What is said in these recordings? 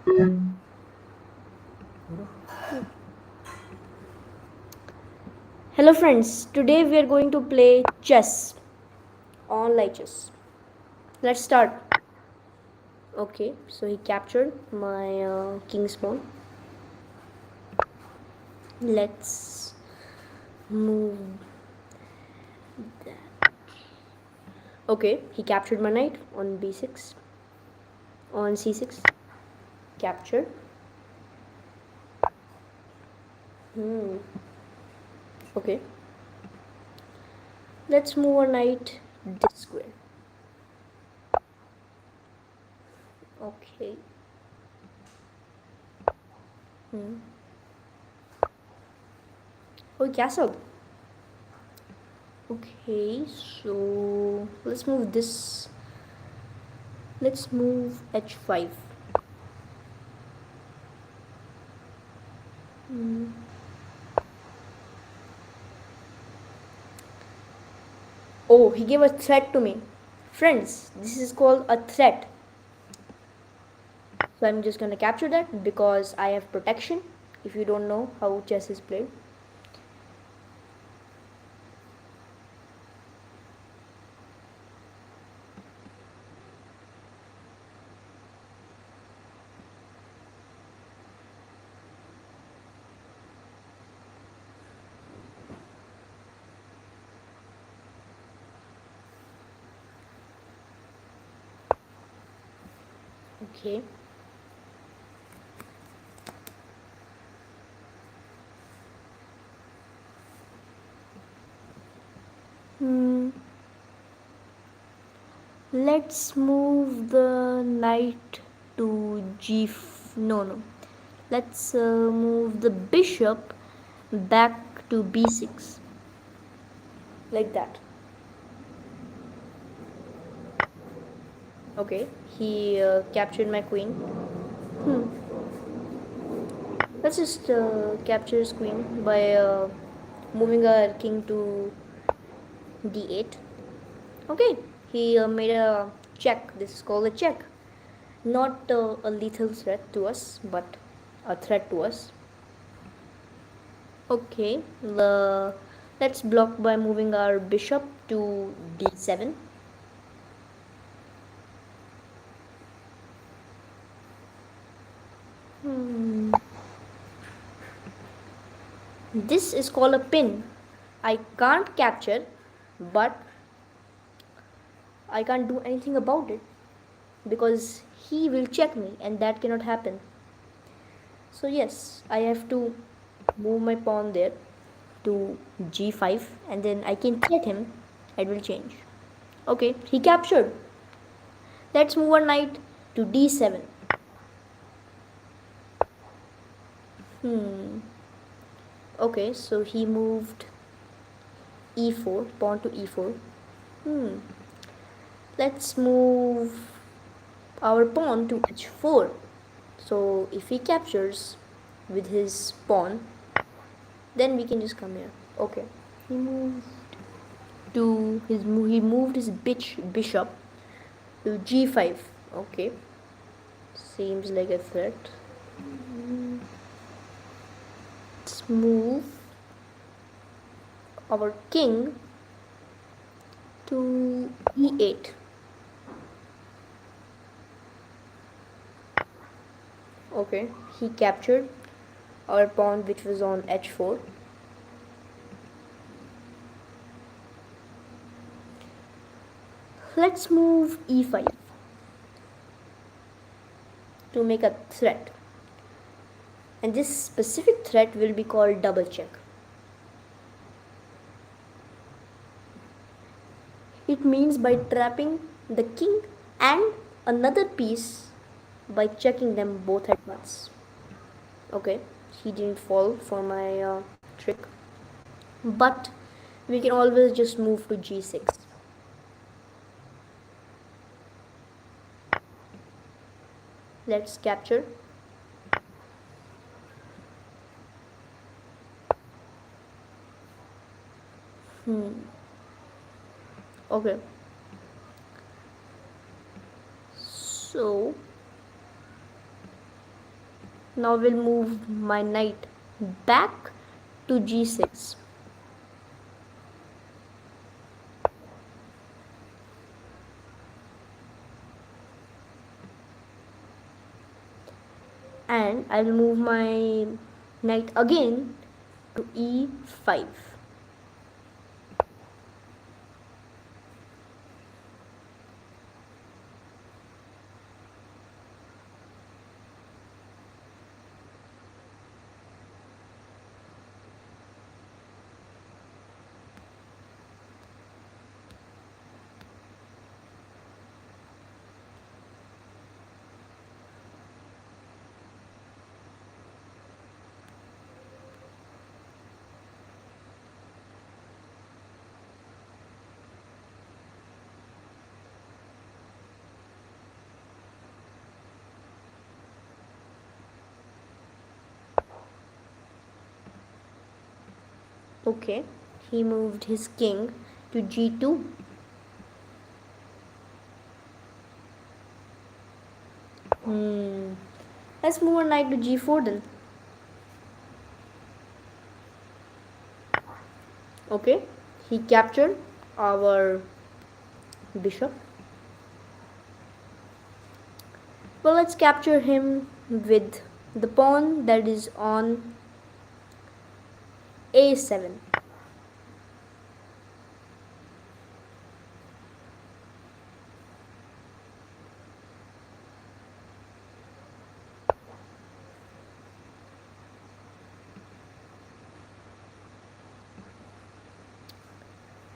Hello friends, today we are going to play chess, online chess. Let's start. Okay, so he captured my king's pawn. Let's move that. Okay, he captured my knight on b6, on c6. Captured. Okay, let's move our knight this square. Okay. Oh, castle. Okay, so let's move this. Let's move h5. Oh, he gave a threat to me. Friends, this is called a threat. So I'm just gonna capture that because I have protection. If you don't know how chess is played. Okay. Hmm. Let's move the knight to g. No. Let's move the bishop back to b6. Like that. Okay. He captured my queen. Hmm. Let's just capture his queen by moving our king to d8. Okay, he made a check. This is called a check. Not a lethal threat to us, but a threat to us. Okay, let's block by moving our bishop to d7. This is called a pin. I can't capture, but I can't do anything about it because he will check me and that cannot happen. So yes, I have to move my pawn there to g5 and then I can check him. It will change. Okay, he captured. Let's move our knight to d7. Hmm. Okay, so he moved e4, pawn to e4. Hmm. Let's move our pawn to h4. So if he captures with his pawn, then we can just come here. Okay. He moved he moved his bishop to g5. Okay. Seems like a threat. Let's move our king to e8. Okay, he captured our pawn which was on h4. Let's move e5 to make a threat. And this specific threat will be called double check. It means by trapping the king and another piece by checking them both at once. Okay, he didn't fall for my trick, but we can always just move to g6. Let's capture. Okay, so Now we'll move my knight back to g6. And I will move my knight again to e5. Okay, he moved his king to g2. Let's move our knight to g4 then. Okay, he captured our bishop. Well, let's capture him with the pawn that is on a7.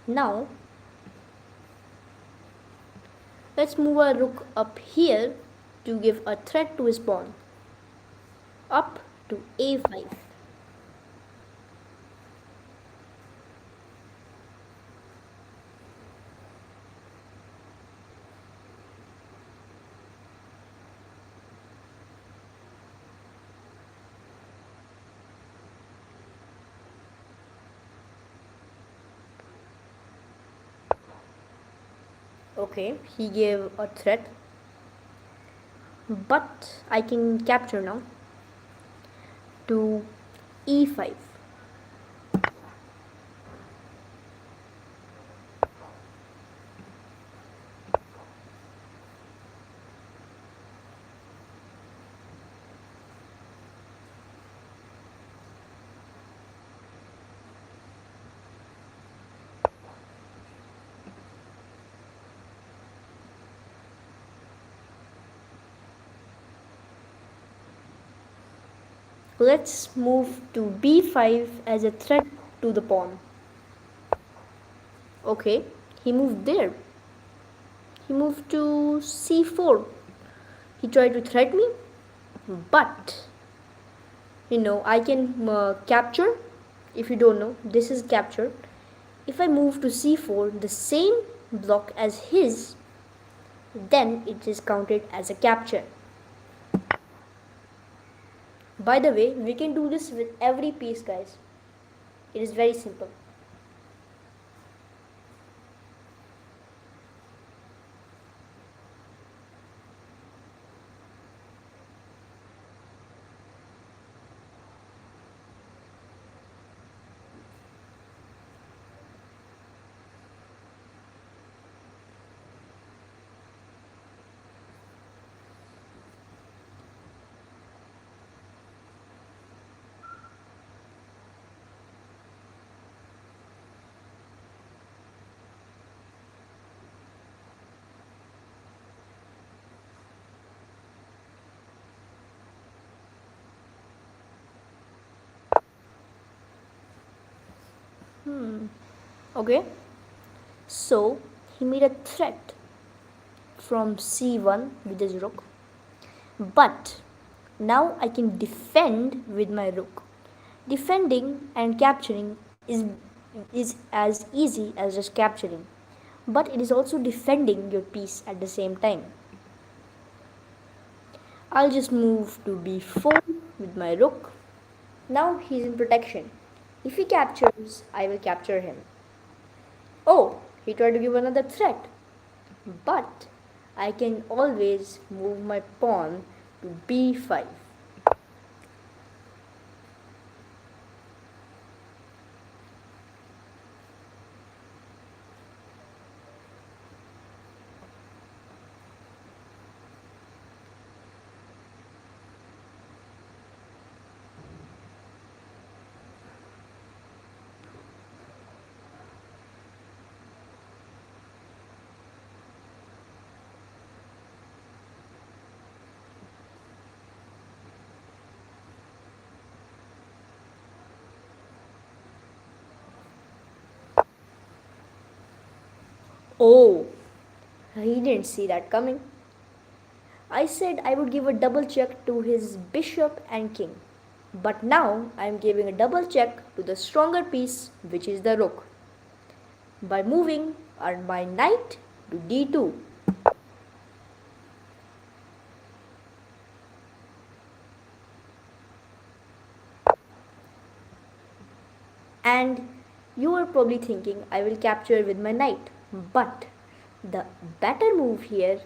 Now let's move our rook up here to give a threat to his pawn. Up to a5. Okay, he gave a threat, but I can capture now to e5. Let's move to b5 as a threat to the pawn. Okay, he moved there. He moved to c4. He tried to threat me, but I can capture. If you don't know, this is capture. If I move to c4, the same block as his, then it is counted as a capture. By the way, we can do this with every piece, guys. It is very simple. Okay, so he made a threat from c1 with his rook, but now I can defend with my rook. Defending and capturing is as easy as just capturing, but it is also defending your piece at the same time. I'll just move to b4 with my rook. Now he's in protection. If he captures, I will capture him. Oh, he tried to give another threat. But I can always move my pawn to b5. Oh, he didn't see that coming. I said I would give a double check to his bishop and king. But now I am giving a double check to the stronger piece, which is the rook, by moving my knight to d2. And you are probably thinking I will capture with my knight. But the better move here.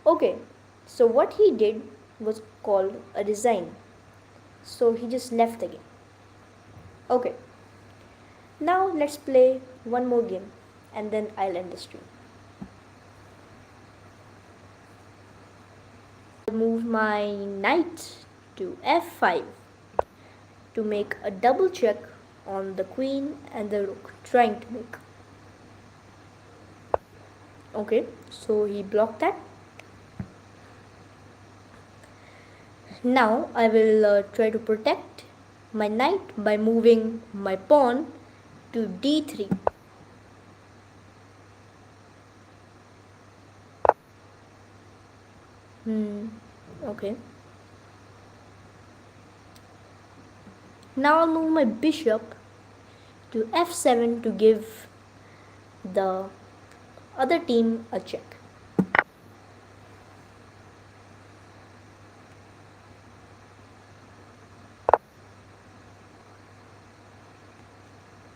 Okay, so what he did was called a resign. So he just left the game. Okay, now let's play one more game and then I'll end the stream. I'll move my knight to f5 to make a double check on the queen and the rook, trying to make. Okay, so he blocked that. Now I will try to protect my knight by moving my pawn to d3. Okay. Now I'll move my bishop to f7 to give the other team a check.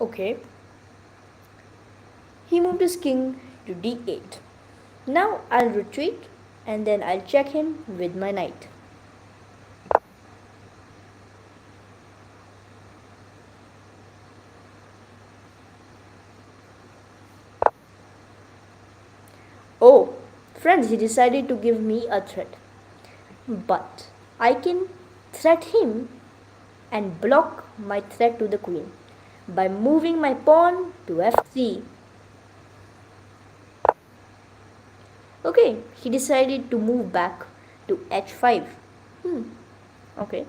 Okay. He moved his king to d8. Now I'll retreat and then I'll check him with my knight. Oh, friends, he decided to give me a threat. But I can threat him and block my threat to the queen by moving my pawn to f3. Okay, he decided to move back to h5. Okay.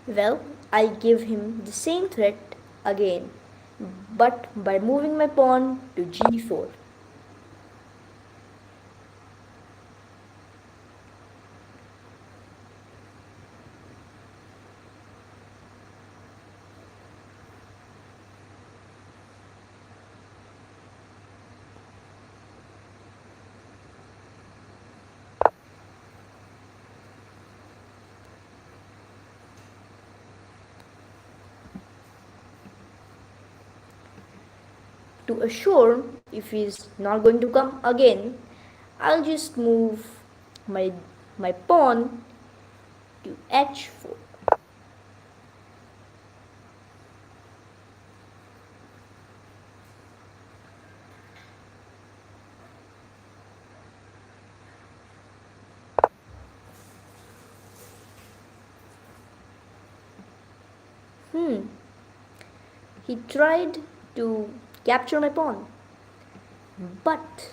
Well, I'll give him the same threat again, but by moving my pawn to g4. To assure if he's not going to come again, I'll just move my my pawn to h4. He tried to capture my pawn, but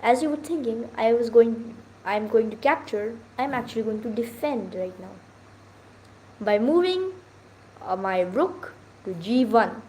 as you were thinking, I'm going to capture. I'm actually going to defend right now by moving my rook to g1.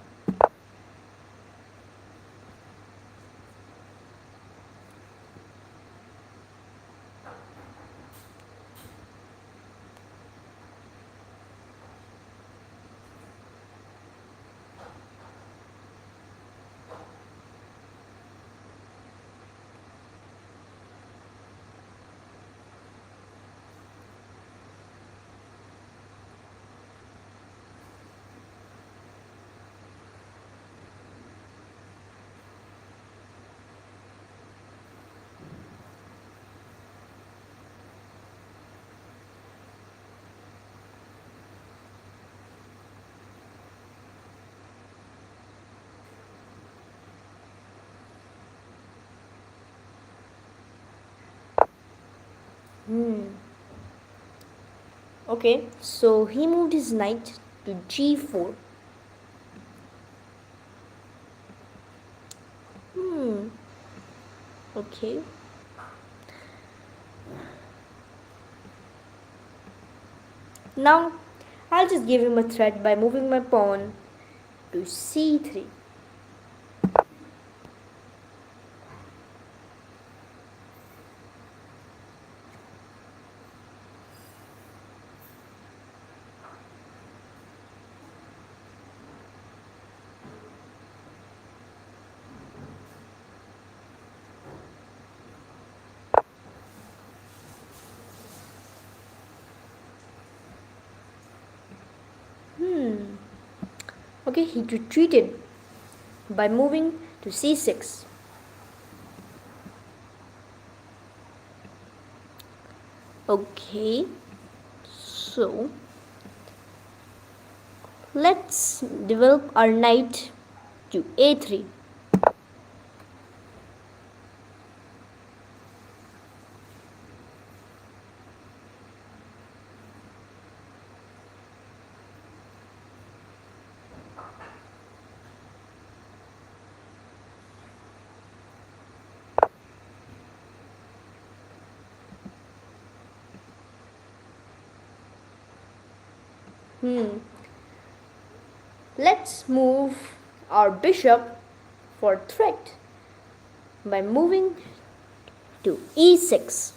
Okay, so he moved his knight to g4. Okay. Now I'll just give him a threat by moving my pawn to c3. Okay, he retreated by moving to c6. Okay, so let's develop our knight to a3. Let's move our bishop for threat by moving to e6.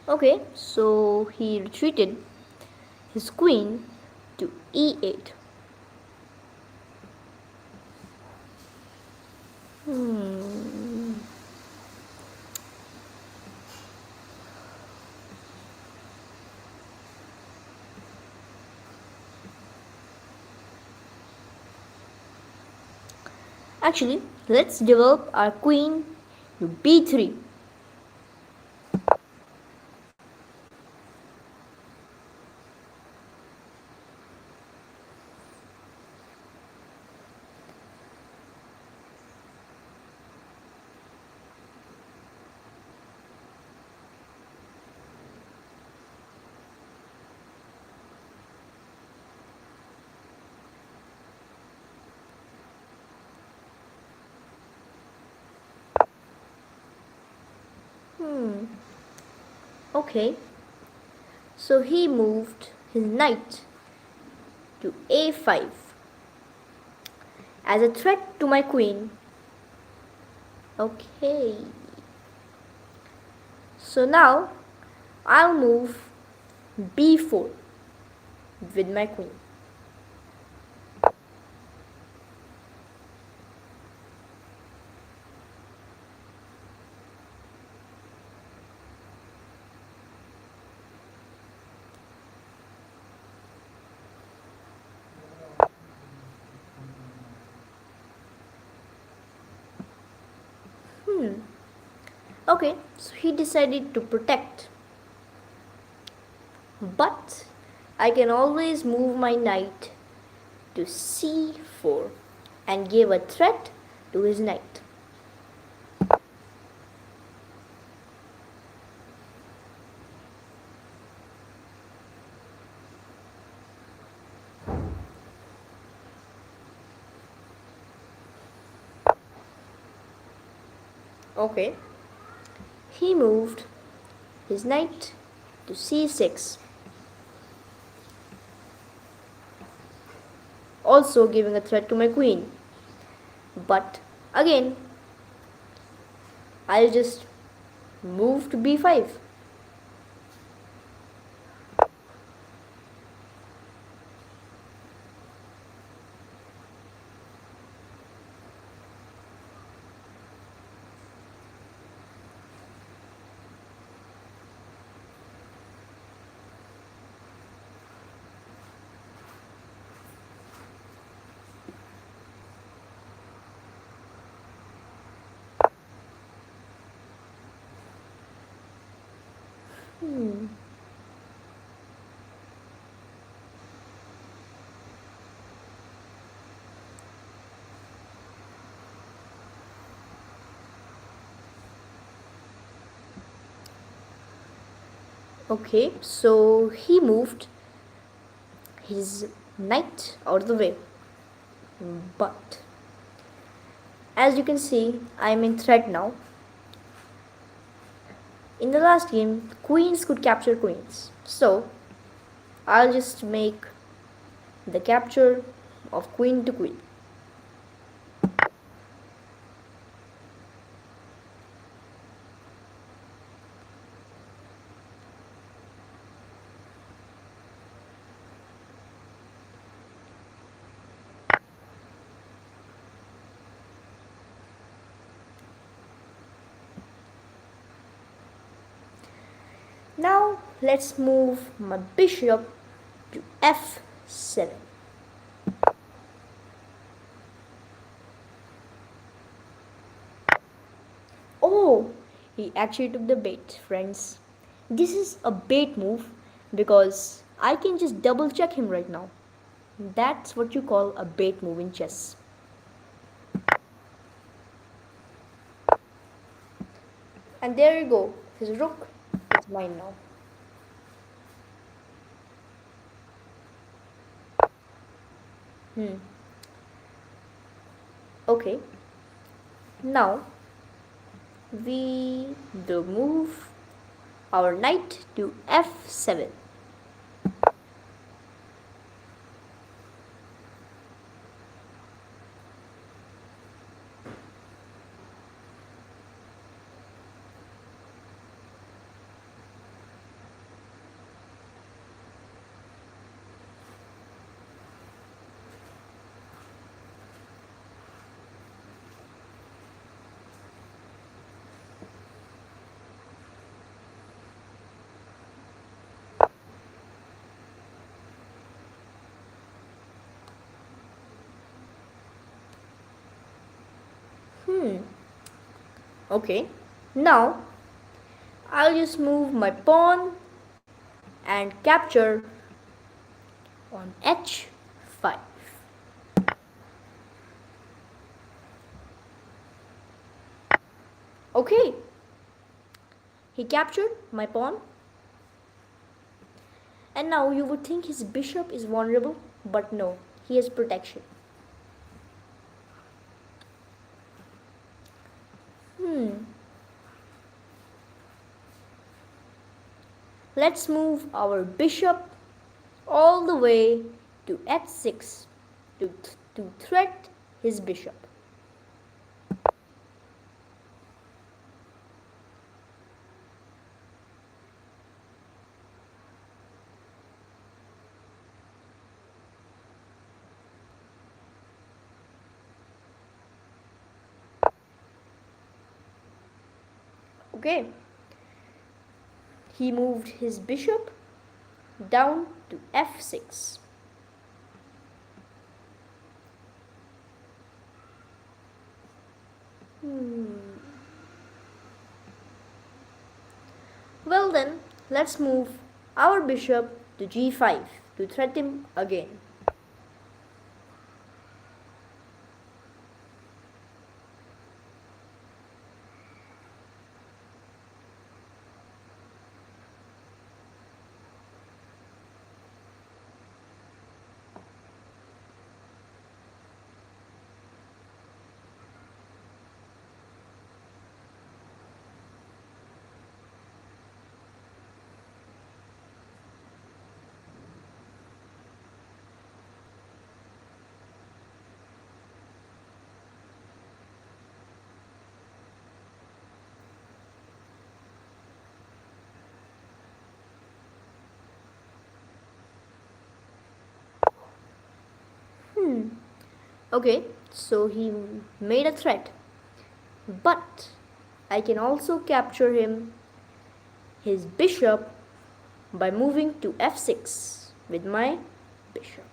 Okay, so he retreated his queen to e8. Actually, let's develop our queen to b3. Okay, so he moved his knight to a5 as a threat to my queen. Okay, so now I'll move b4 with my queen. Okay, so he decided to protect. But I can always move my knight to c4 and give a threat to his knight. Okay, he moved his knight to c6, also giving a threat to my queen. But again, I'll just move to b5. Hmm. Okay, so he moved his knight out of the way. But as you can see, I'm in threat now. In the last game, queens could capture queens. So I'll just make the capture of queen to queen. Now let's move my bishop to f7. Oh, he actually took the bait, friends. This is a bait move because I can just double check him right now. That's what you call a bait move in chess. And there you go, his rook is mine now. Hmm. Okay, now we will move our knight to f7. Hmm. Okay, now I'll just move my pawn and capture on h5. Okay, he captured my pawn, and now you would think his bishop is vulnerable, but no, he has protection. Hmm. Let's move our bishop all the way to h6 to threat his bishop. Okay, he moved his bishop down to f6. Well then, let's move our bishop to g5 to threat him again. Okay, so he made a threat, but I can also capture him, his bishop, by moving to f6 with my bishop.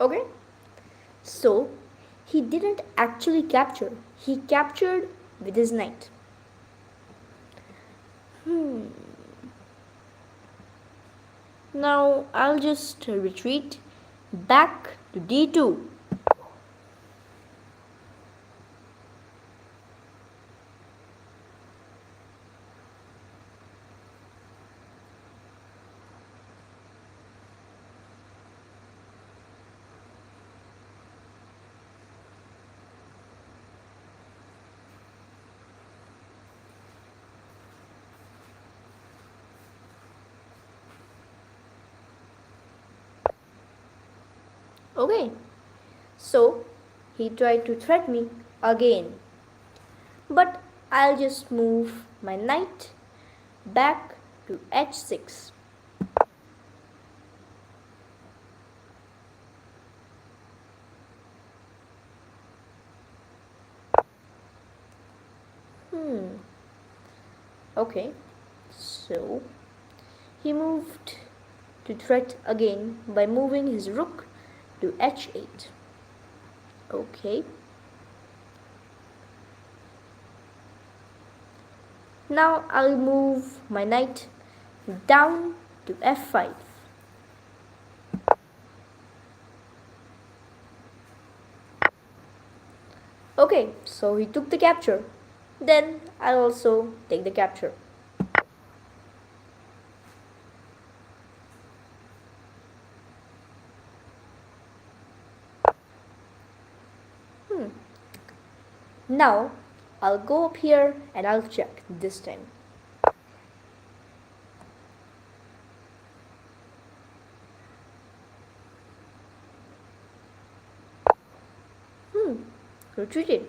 Okay, so he didn't actually capture, he captured with his knight. Hmm. Now I'll just retreat back to d2. Okay, so he tried to threat me again. But I'll just move my knight back to h6. Hmm. Okay, so he moved to threat again by moving his rook to h8. Okay. Now I'll move my knight down to f5. Okay, so he took the capture. Then I'll also take the capture. Hmm. Now I'll go up here and I'll check this time. Hmm. Retreated.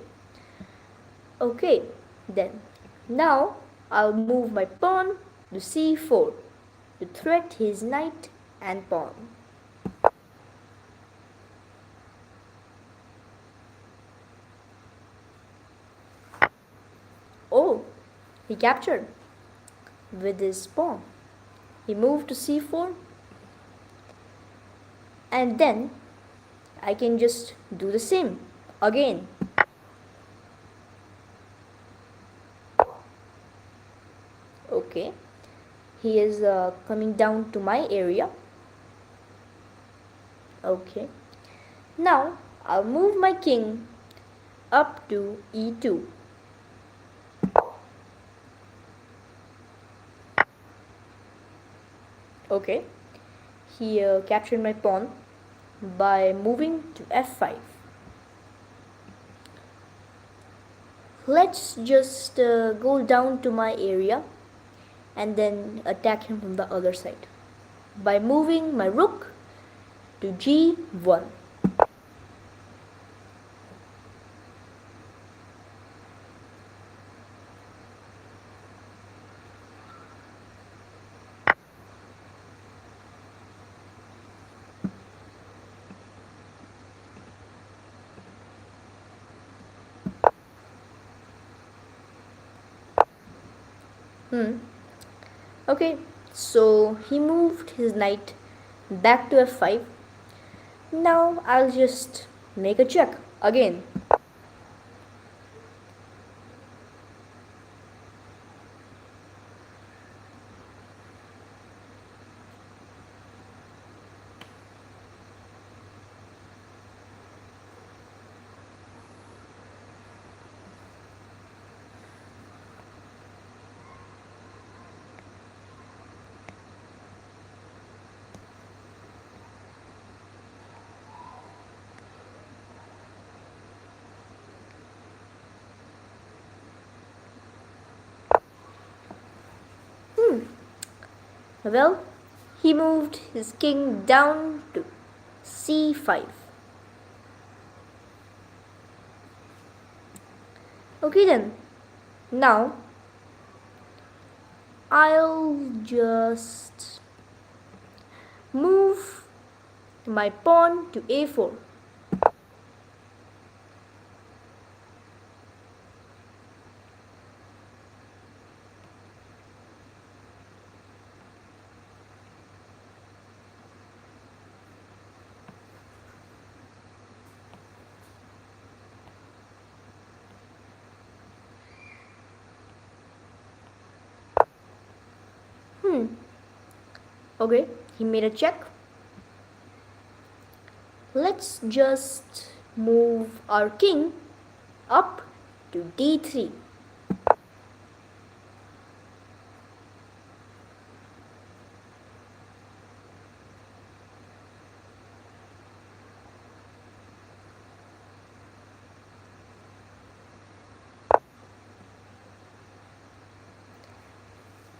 Okay, then now I'll move my pawn to c4 to threat his knight and pawn. Oh, he captured with his pawn. He moved to c4 and then I can just do the same again. Okay, he is coming down to my area. Okay, now I'll move my king up to e2. Okay, he captured my pawn by moving to f5. Let's just go down to my area and then attack him from the other side by moving my rook to g1. Hmm. Okay, so he moved his knight back to f5. Now I'll just make a check again. Hmm. Well, he moved his king down to c5. Okay then. Now I'll just move my pawn to a4. Okay, he made a check. Let's just move our king up to d3.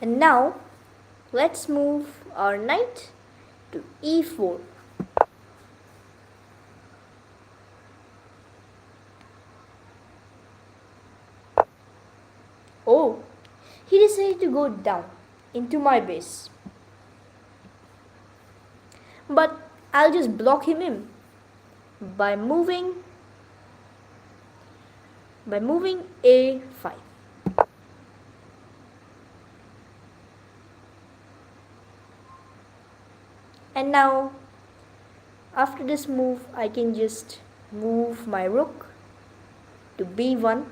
And now let's move our knight to e4. Oh, he decided to go down into my base. But I'll just block him in by moving a5. And now after this move I can just move my rook to b1